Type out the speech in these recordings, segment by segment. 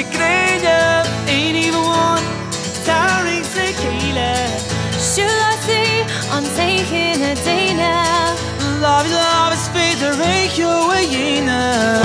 the greater ain't even one. Towering the Gaeil. Should I say I'm taking a day now? Love is fate to break your way now.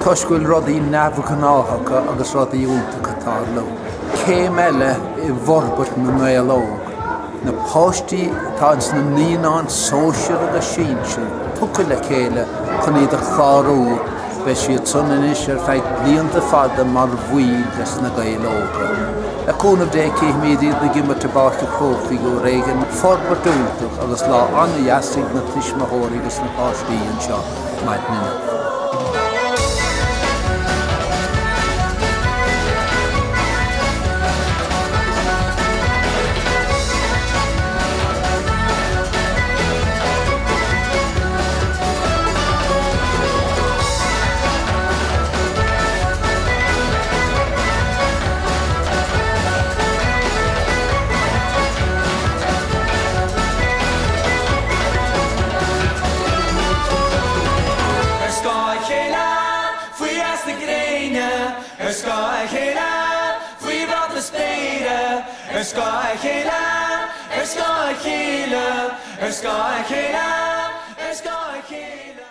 Coscuil rodí nabhchanáchacha agus rodí úntacha tarló. Céim eile I bhorbert na Gaeil Óga. Na páistí táins na níonán sóisiir agus sínsel, tucail le chéile chun iad a chláirú beidh siad son inis feadh blianta fada mar bhuail leis na Gaeil Óga. A cúnamh dé cíimiad iad na gimar tabáirte cróchaí go réigean forbert úntach agus lá anna dheasaigh na tuismitheoirí agus na páistí anseo maidin. Gaeil.